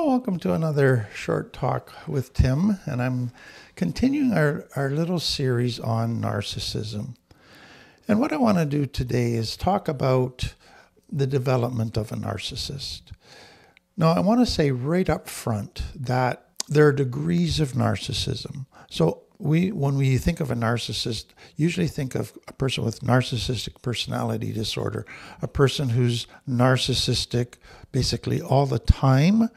Well, welcome to another short talk with Tim, and I'm continuing our little series on narcissism. And what I want to do today is talk about the development of a narcissist. Now, I want to say right up front that there are degrees of narcissism. So when we think of a narcissist, usually think of a person with narcissistic personality disorder, a person who's narcissistic basically all the time,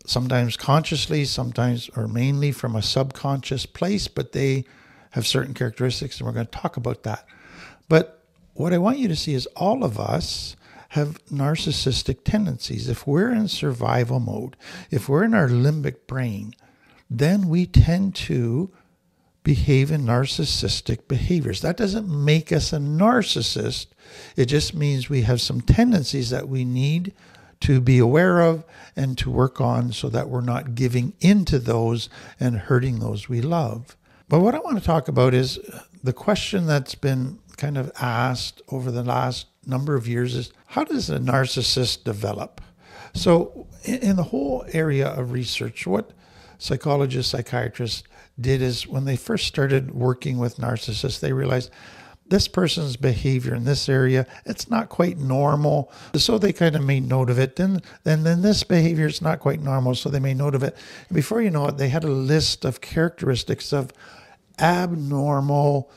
sometimes consciously, sometimes or mainly from a subconscious place, but they have certain characteristics, and we're going to talk about that. But what I want you to see is all of us have narcissistic tendencies. If we're in survival mode, if we're in our limbic brain, then we tend to behave in narcissistic behaviors. That doesn't make us a narcissist. It just means we have some tendencies that we need to be aware of and to work on so that we're not giving into those and hurting those we love. But what I want to talk about is the question that's been kind of asked over the last number of years is, how does a narcissist develop? So in the whole area of research, what psychologists, psychiatrists did is when they first started working with narcissists, they realized this person's behavior in this area, it's not quite normal. So they kind of made note of it. Then this behavior is not quite normal, so they made note of it. And before you know it, they had a list of characteristics of abnormal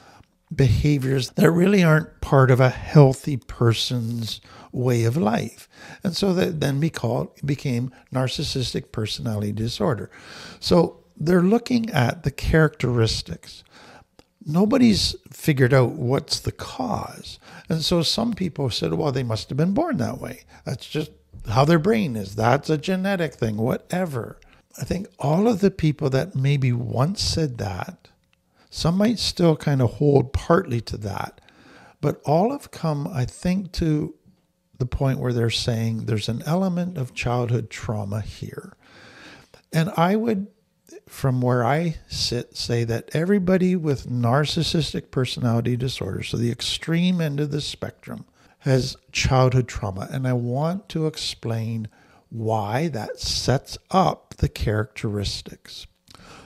behaviors that really aren't part of a healthy person's way of life. And so that then became narcissistic personality disorder. So they're looking at the characteristics. Nobody's figured out what's the cause. And so some people said, well, they must have been born that way. That's just how their brain is. That's a genetic thing, whatever. I think all of the people that maybe once said that, some might still kind of hold partly to that, but all have come, I think, to the point where they're saying there's an element of childhood trauma here. And I would, from where I sit, say that everybody with narcissistic personality disorder, so the extreme end of the spectrum, has childhood trauma. And I want to explain why that sets up the characteristics.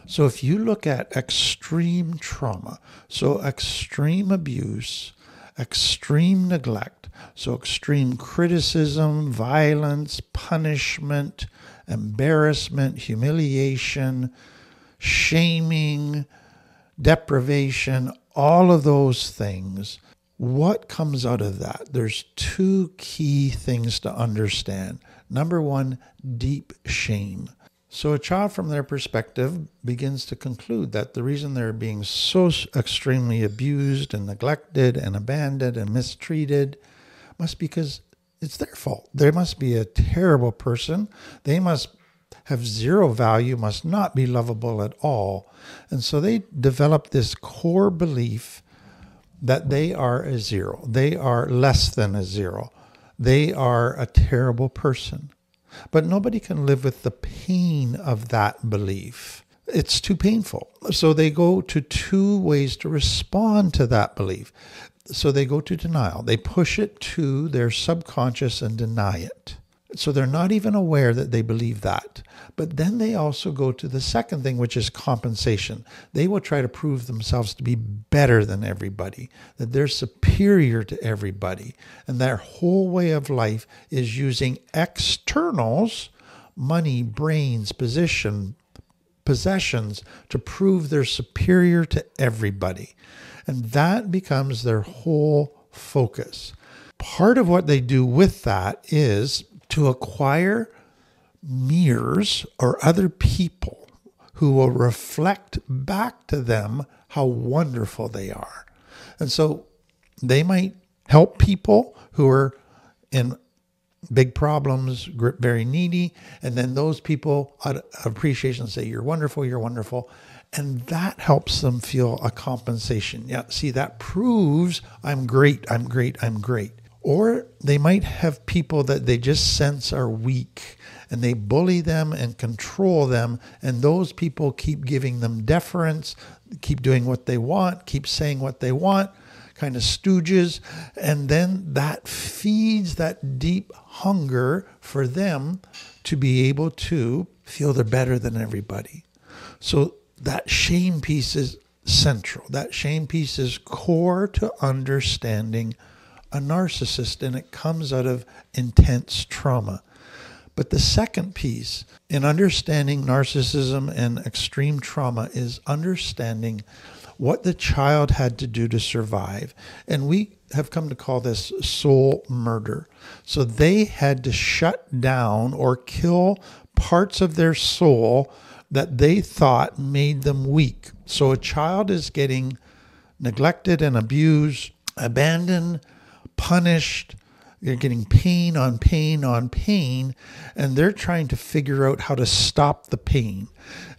So if you look at extreme trauma, so extreme abuse, extreme neglect, so extreme criticism, violence, punishment, embarrassment, humiliation, shaming, deprivation, all of those things. What comes out of that? There's two key things to understand. Number one, deep shame. So a child from their perspective begins to conclude that the reason they're being so extremely abused and neglected and abandoned and mistreated must be because it's their fault. They must be a terrible person. They must have zero value, must not be lovable at all. And so they develop this core belief that they are a zero. They are less than a zero. They are a terrible person. But nobody can live with the pain of that belief. It's too painful. So they go to two ways to respond to that belief. So they go to denial. They push it to their subconscious and deny it. So they're not even aware that they believe that. But then they also go to the second thing, which is compensation. They will try to prove themselves to be better than everybody, that they're superior to everybody. And their whole way of life is using externals, money, brains, possessions, to prove they're superior to everybody. And that becomes their whole focus. Part of what they do with that is to acquire mirrors or other people who will reflect back to them how wonderful they are. And so they might help people who are in big problems, very needy, and then those people out of appreciation say, you're wonderful, you're wonderful. And that helps them feel a compensation. Yeah, see, that proves I'm great, I'm great, I'm great. Or they might have people that they just sense are weak and they bully them and control them. And those people keep giving them deference, keep doing what they want, keep saying what they want, kind of stooges. And then that feeds that deep hunger for them to be able to feel they're better than everybody. So that shame piece is central. That shame piece is core to understanding a narcissist, and it comes out of intense trauma. But the second piece in understanding narcissism and extreme trauma is understanding what the child had to do to survive. And we have come to call this soul murder. So they had to shut down or kill parts of their soul that they thought made them weak. So a child is getting neglected and abused, abandoned, punished. They're getting pain on pain on pain, and they're trying to figure out how to stop the pain.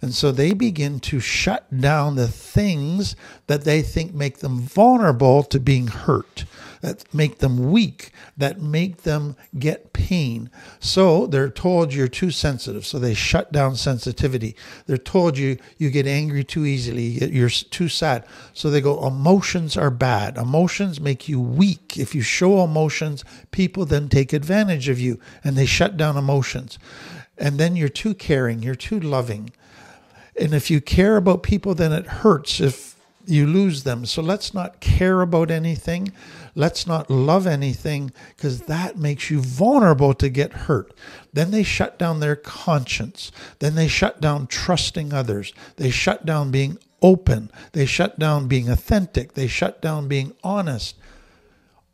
And so they begin to shut down the things that they think make them vulnerable to being hurt, that make them weak, that make them get pain. So they're told you're too sensitive, so they shut down sensitivity. They're told you get angry too easily, you're too sad. So they go, emotions are bad. Emotions make you weak. If you show emotions, people then take advantage of you, and they shut down emotions. And then you're too caring, you're too loving. And if you care about people, then it hurts if you lose them. So let's not care about anything. Let's not love anything, because that makes you vulnerable to get hurt. Then they shut down their conscience. Then they shut down trusting others. They shut down being open. They shut down being authentic. They shut down being honest.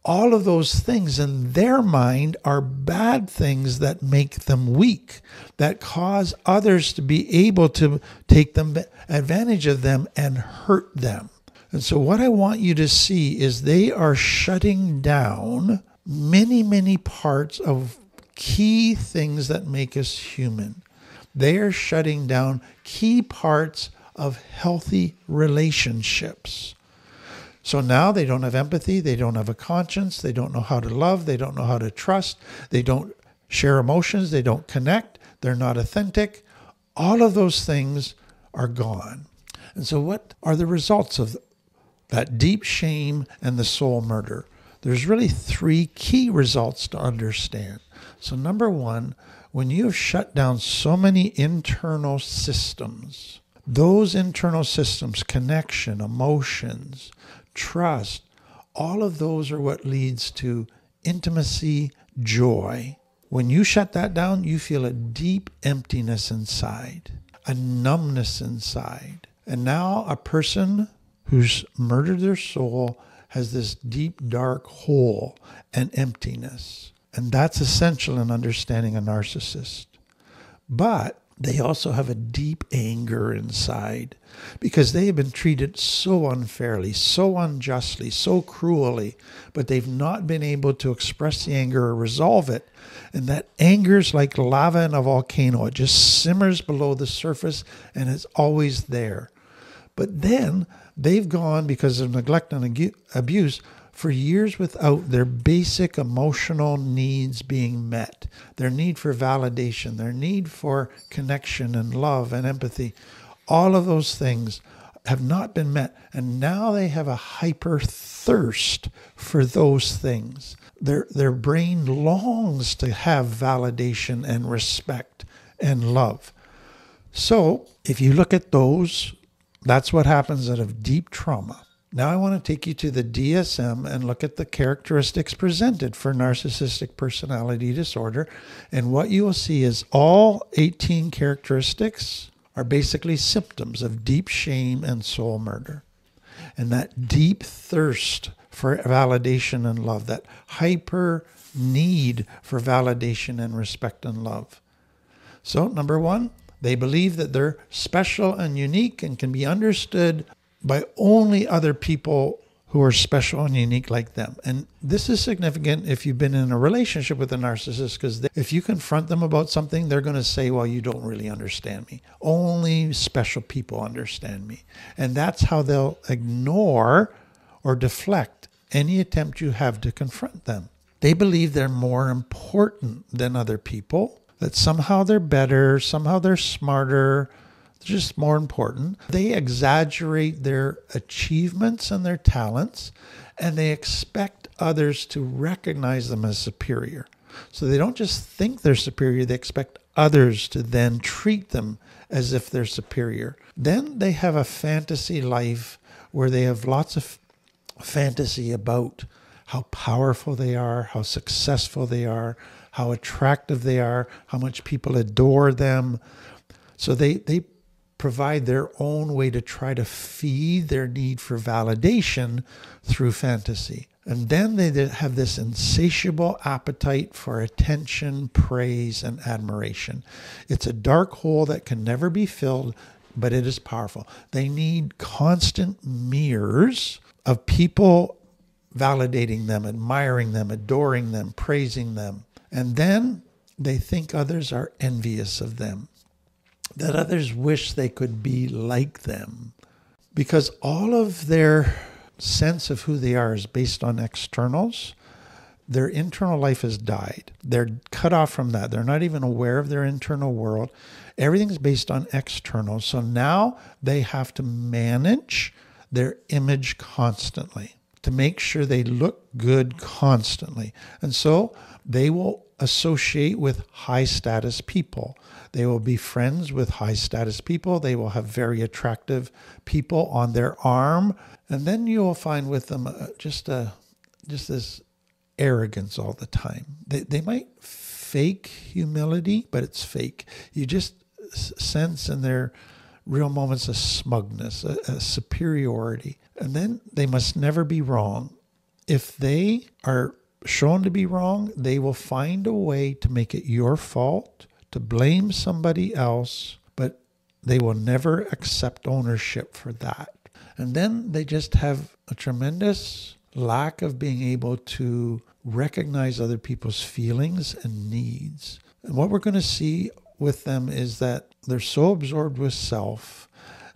All of those things in their mind are bad things that make them weak, that cause others to be able to take advantage of them and hurt them. And so what I want you to see is they are shutting down many, many parts of key things that make us human. They are shutting down key parts of healthy relationships. So now they don't have empathy, they don't have a conscience, they don't know how to love, they don't know how to trust, they don't share emotions, they don't connect, they're not authentic. All of those things are gone. And so what are the results of that deep shame and the soul murder? There's really three key results to understand. So number one, when you have shut down so many internal systems, those internal systems, connection, emotions, trust, all of those are what leads to intimacy, joy. When you shut that down, you feel a deep emptiness inside, a numbness inside. And now a person who's murdered their soul has this deep, dark hole and emptiness. And that's essential in understanding a narcissist. But they also have a deep anger inside because they have been treated so unfairly, so unjustly, so cruelly, but they've not been able to express the anger or resolve it. And that anger is like lava in a volcano. It just simmers below the surface and it's always there. But then they've gone, because of neglect and abuse, for years without their basic emotional needs being met. Their need for validation, their need for connection and love and empathy. All of those things have not been met. And now they have a hyper thirst for those things. Their brain longs to have validation and respect and love. So if you look at those, that's what happens out of deep trauma. Now I want to take you to the DSM and look at the characteristics presented for narcissistic personality disorder. And what you will see is all 18 characteristics are basically symptoms of deep shame and soul murder. And that deep thirst for validation and love, that hyper need for validation and respect and love. So number one, they believe that they're special and unique and can be understood by only other people who are special and unique like them. And this is significant if you've been in a relationship with a narcissist, because if you confront them about something, they're going to say, well, you don't really understand me. Only special people understand me. And that's how they'll ignore or deflect any attempt you have to confront them. They believe they're more important than other people, that somehow they're better, somehow they're smarter, just more important. They exaggerate their achievements and their talents, and they expect others to recognize them as superior. So they don't just think they're superior, they expect others to then treat them as if they're superior. Then they have a fantasy life where they have lots of fantasy about how powerful they are, how successful they are, how attractive they are, how much people adore them. So they provide their own way to try to feed their need for validation through fantasy. And then they have this insatiable appetite for attention, praise, and admiration. It's a dark hole that can never be filled, but it is powerful. They need constant mirrors of people validating them, admiring them, adoring them, praising them. And then they think others are envious of them, that others wish they could be like them, because all of their sense of who they are is based on externals. Their internal life has died. They're cut off from that. They're not even aware of their internal world. Everything's based on externals. So now they have to manage their image constantly to make sure they look good constantly. And so they will associate with high status people. They will be friends with high status people. They will have very attractive people on their arm. And then you will find with them just this arrogance all the time. They might fake humility, but it's fake. You just sense in their real moments a smugness, a superiority. And then they must never be wrong. If they are shown to be wrong, they will find a way to make it your fault, to blame somebody else, but they will never accept ownership for that. And then they just have a tremendous lack of being able to recognize other people's feelings and needs. And what we're going to see with them is that they're so absorbed with self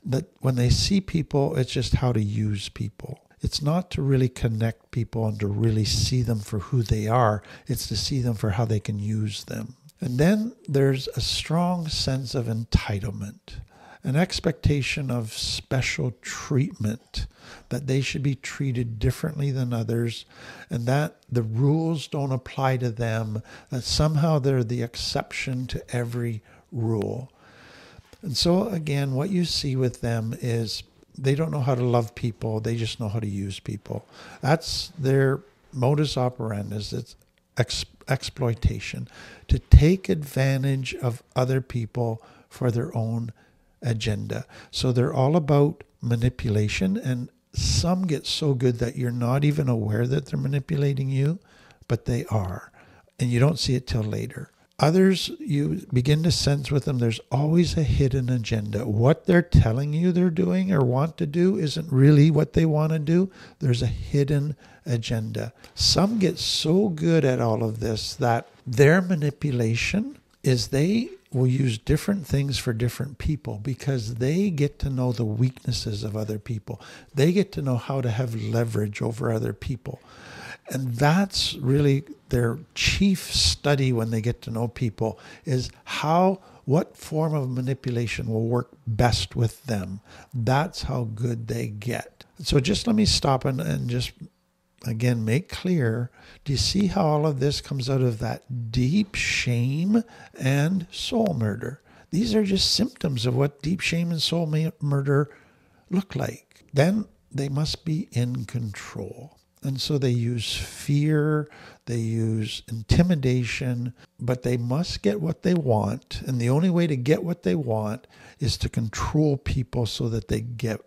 that when they see people, it's just how to use people. It's not to really connect people and to really see them for who they are. It's to see them for how they can use them. And then there's a strong sense of entitlement, an expectation of special treatment, that they should be treated differently than others, and that the rules don't apply to them, that somehow they're the exception to every rule. And so again, what you see with them is they don't know how to love people, they just know how to use people. That's their modus operandi. It's exploitation, to take advantage of other people for their own agenda. So they're all about manipulation, and some get so good that you're not even aware that they're manipulating you, but they are, and you don't see it till later. Others, you begin to sense with them, there's always a hidden agenda. What they're telling you they're doing or want to do isn't really what they want to do. There's a hidden agenda. Some get so good at all of this that their manipulation is they will use different things for different people because they get to know the weaknesses of other people. They get to know how to have leverage over other people. And that's really their chief study when they get to know people, is what form of manipulation will work best with them. That's how good they get. So just let me stop and just again make clear, do you see how all of this comes out of that deep shame and soul murder? These are just symptoms of what deep shame and soul murder look like. Then they must be in control. And so they use fear, they use intimidation, but they must get what they want. And the only way to get what they want is to control people so that they get.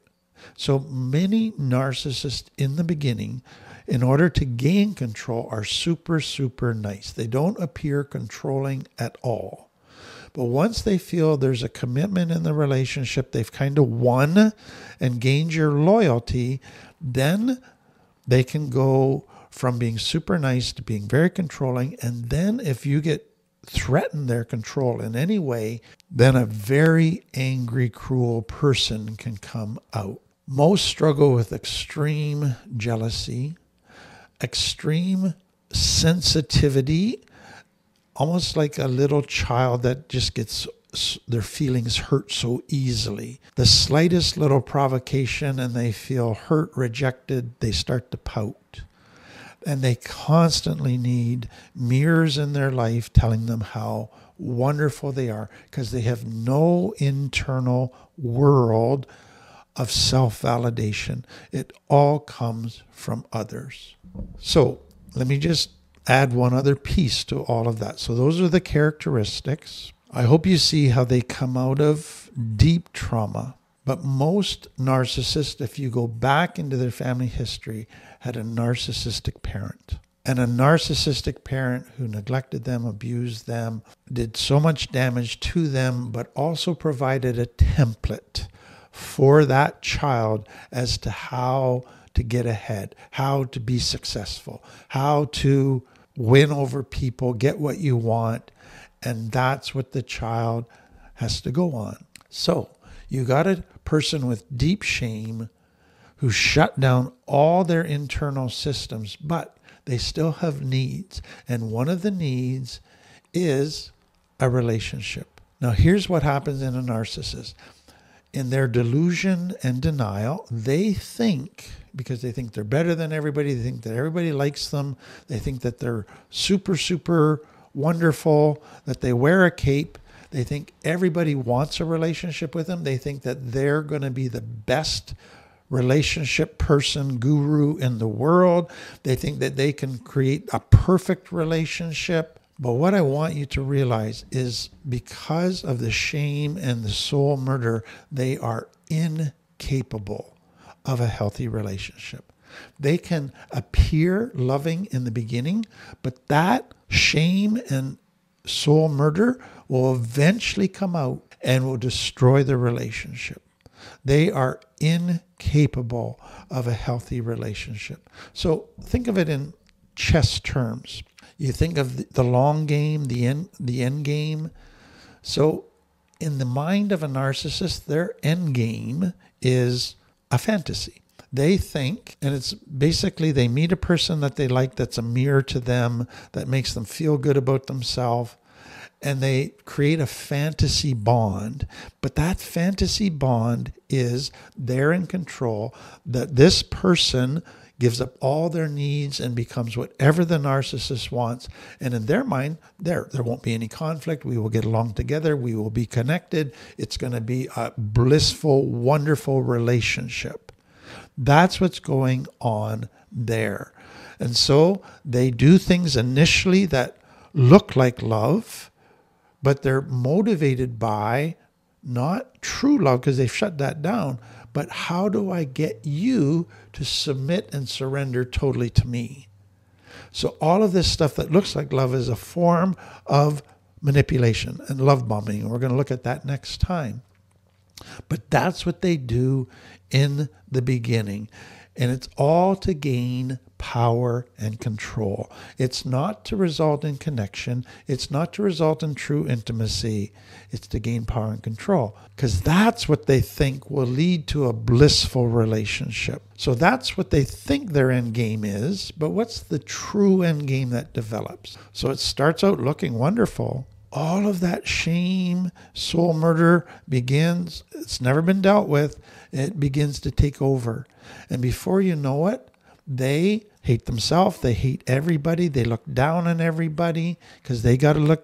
So many narcissists in the beginning, in order to gain control, are super, super nice. They don't appear controlling at all. But once they feel there's a commitment in the relationship, they've kind of won and gained your loyalty, then they can go from being super nice to being very controlling. And then if you get threatened their control in any way, then a very angry, cruel person can come out. Most struggle with extreme jealousy, extreme sensitivity, almost like a little child that just gets their feelings hurt so easily. The slightest little provocation and they feel hurt, rejected, they start to pout. And they constantly need mirrors in their life telling them how wonderful they are, because they have no internal world of self-validation. It all comes from others. So let me just add one other piece to all of that. So those are the characteristics. I hope you see how they come out of deep trauma. But most narcissists, if you go back into their family history, had a narcissistic parent. And a narcissistic parent who neglected them, abused them, did so much damage to them, but also provided a template for that child as to how to get ahead, how to be successful, how to win over people, get what you want. And that's what the child has to go on. So you got a person with deep shame who shut down all their internal systems, but they still have needs. And one of the needs is a relationship. Now, here's what happens in a narcissist. In their delusion and denial, they think, because they think they're better than everybody, they think that everybody likes them, they think that they're super, super wonderful, that they wear a cape, they think everybody wants a relationship with them, they think that they're going to be the best relationship person, guru in the world. They think that they can create a perfect relationship. But what I want you to realize is because of the shame and the soul murder, they are incapable of a healthy relationship. They can appear loving in the beginning, but that shame and soul murder will eventually come out and will destroy the relationship. They are incapable of a healthy relationship. So think of it in chess terms. You think of the long game, the end game. So in the mind of a narcissist, their end game is a fantasy. They think, and it's basically they meet a person that they like that's a mirror to them, that makes them feel good about themselves, and they create a fantasy bond. But that fantasy bond is they're in control, that this person gives up all their needs and becomes whatever the narcissist wants. And in their mind, there won't be any conflict. We will get along together. We will be connected. It's going to be a blissful, wonderful relationship. That's what's going on there. And so they do things initially that look like love, but they're motivated by not true love, because they've shut that down, but how do I get you to submit and surrender totally to me? So all of this stuff that looks like love is a form of manipulation and love bombing. And we're going to look at that next time. But that's what they do in the beginning. And it's all to gain power and control. It's not to result in connection. It's not to result in true intimacy. It's to gain power and control, because that's what they think will lead to a blissful relationship. So that's what they think their end game is. But what's the true end game that develops? So it starts out looking wonderful. All of that shame, soul murder begins. It's never been dealt with. It begins to take over. And before you know it, they hate themselves. They hate everybody. They look down on everybody because they got to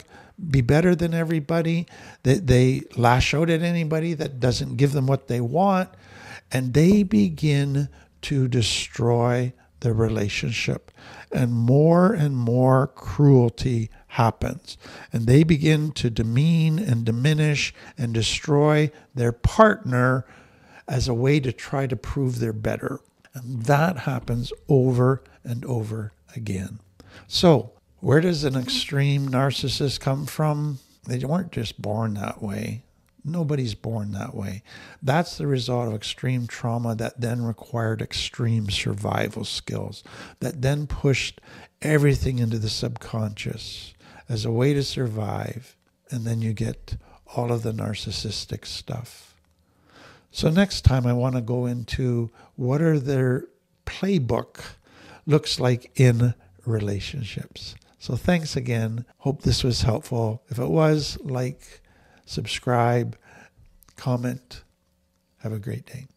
be better than everybody. They lash out at anybody that doesn't give them what they want. And they begin to destroy the relationship. And more cruelty happens. And they begin to demean and diminish and destroy their partner as a way to try to prove they're better. And that happens over and over again. So where does an extreme narcissist come from? They weren't just born that way. Nobody's born that way. That's the result of extreme trauma that then required extreme survival skills, that then pushed everything into the subconscious as a way to survive. And then you get all of the narcissistic stuff. So next time I want to go into what are their playbook looks like in relationships. So thanks again. Hope this was helpful. If it was, like, subscribe, comment. Have a great day.